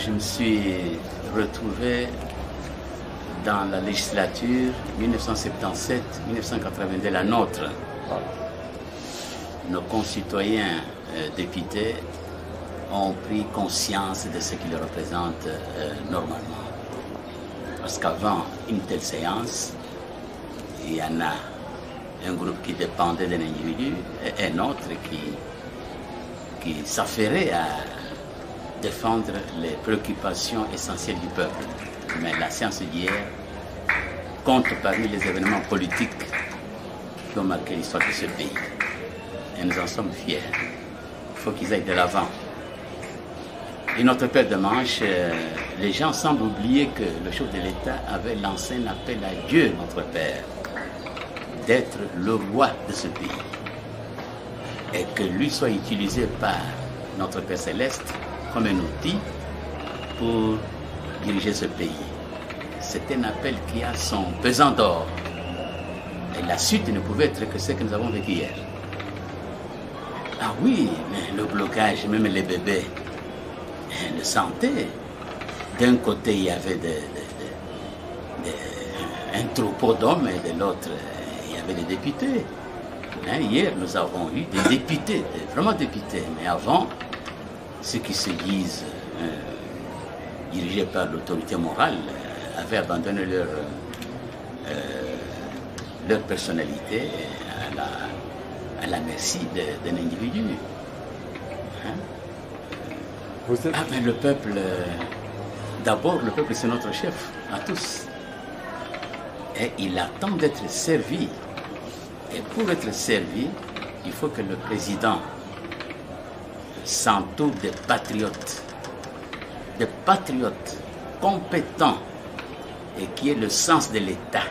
Je me suis retrouvé dans la législature 1977-1982, la nôtre. Nos concitoyens députés ont pris conscience de ce qu'ils représentent normalement. Parce qu'avant une telle séance, il y en a un groupe qui dépendait d'un individu et un autre qui s'affairait à défendre les préoccupations essentielles du peuple. Mais la séance d'hier compte parmi les événements politiques qui ont marqué l'histoire de ce pays. Et nous en sommes fiers. Il faut qu'ils aillent de l'avant. Et notre paire de manche, les gens semblent oublier que le chef de l'État avait lancé un appel à Dieu, notre Père, d'être le roi de ce pays. Et que lui soit utilisé par notre Père Céleste comme un outil pour diriger ce pays. C'est un appel qui a son pesant d'or. Et la suite ne pouvait être que ce que nous avons vécu hier. Ah oui, mais le blocage, même les bébés le sentaient. D'un côté, il y avait un troupeau d'hommes et de l'autre, il y avait des députés. Hier, nous avons eu des députés, vraiment députés. Mais avant, ceux qui se disent dirigés par l'autorité morale avaient abandonné leur personnalité à la merci d'un individu. Hein? Ah, mais le peuple, d'abord, le peuple c'est notre chef, à tous. Et il attend d'être servi. Et pour être servi, il faut que le président s'entoure des patriotes compétents et qui aient le sens de l'État.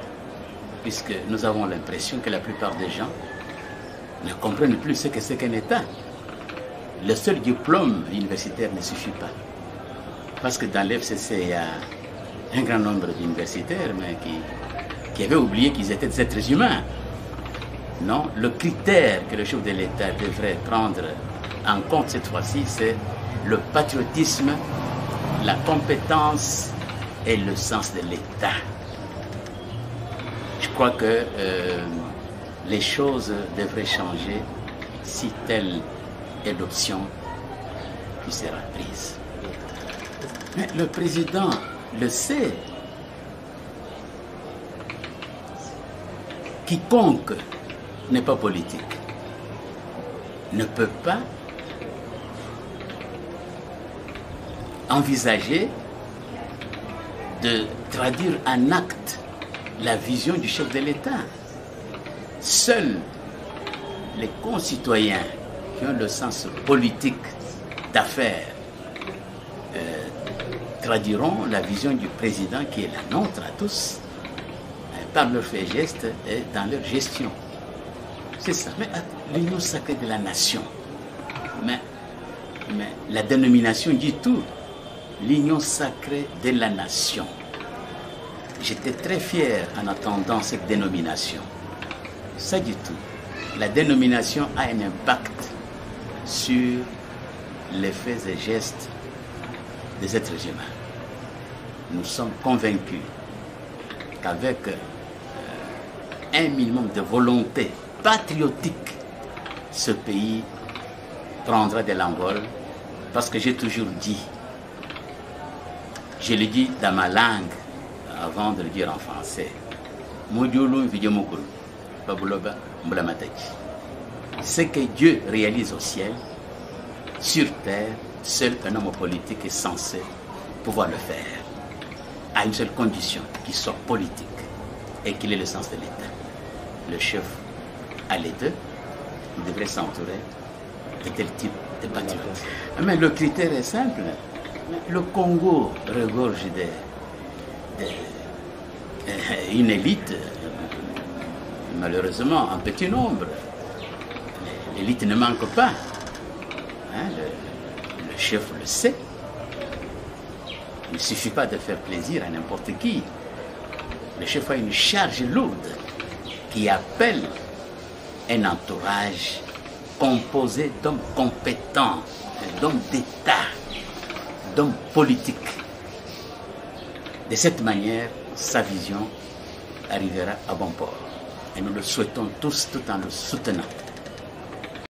Puisque nous avons l'impression que la plupart des gens ne comprennent plus ce que c'est qu'un État. Le seul diplôme universitaire ne suffit pas. Parce que dans l'FCC, il y a un grand nombre d'universitaires mais qui avaient oublié qu'ils étaient des êtres humains. Non, le critère que le chef de l'État devrait prendre en compte cette fois-ci, c'est le patriotisme, la compétence et le sens de l'État. Je crois que les choses devraient changer si telle est l'option qui sera prise. Mais le président le sait. Quiconque n'est pas politique ne peut pas envisager de traduire en acte la vision du chef de l'État. Seuls les concitoyens qui ont le sens politique d'affaires traduiront la vision du président qui est la nôtre à tous par leurs faits et gestes et dans leur gestion. C'est ça. Mais l'union sacrée de la nation. Mais la dénomination dit tout. L'union sacrée de la nation. J'étais très fier en attendant cette dénomination. Ça dit tout. La dénomination a un impact sur les faits et gestes des êtres humains. Nous sommes convaincus qu'avec un minimum de volonté patriotique, ce pays prendra de l'envol, parce que j'ai toujours dit, je le dis dans ma langue avant de le dire en français, ce que Dieu réalise au ciel, sur terre, seul un homme politique est censé pouvoir le faire, à une seule condition, qu'il soit politique et qu'il ait le sens de l'État. Le chef a les deux, il devrait s'entourer de tel type de patriotes. Mais le critère est simple. Le Congo regorge une élite, malheureusement en petit nombre. L'élite ne manque pas. Hein, le chef le sait. Il ne suffit pas de faire plaisir à n'importe qui. Le chef a une charge lourde qui appelle un entourage composé d'hommes compétents, d'hommes d'État, d'homme politique. De cette manière, sa vision arrivera à bon port. Et nous le souhaitons tous tout en le soutenant.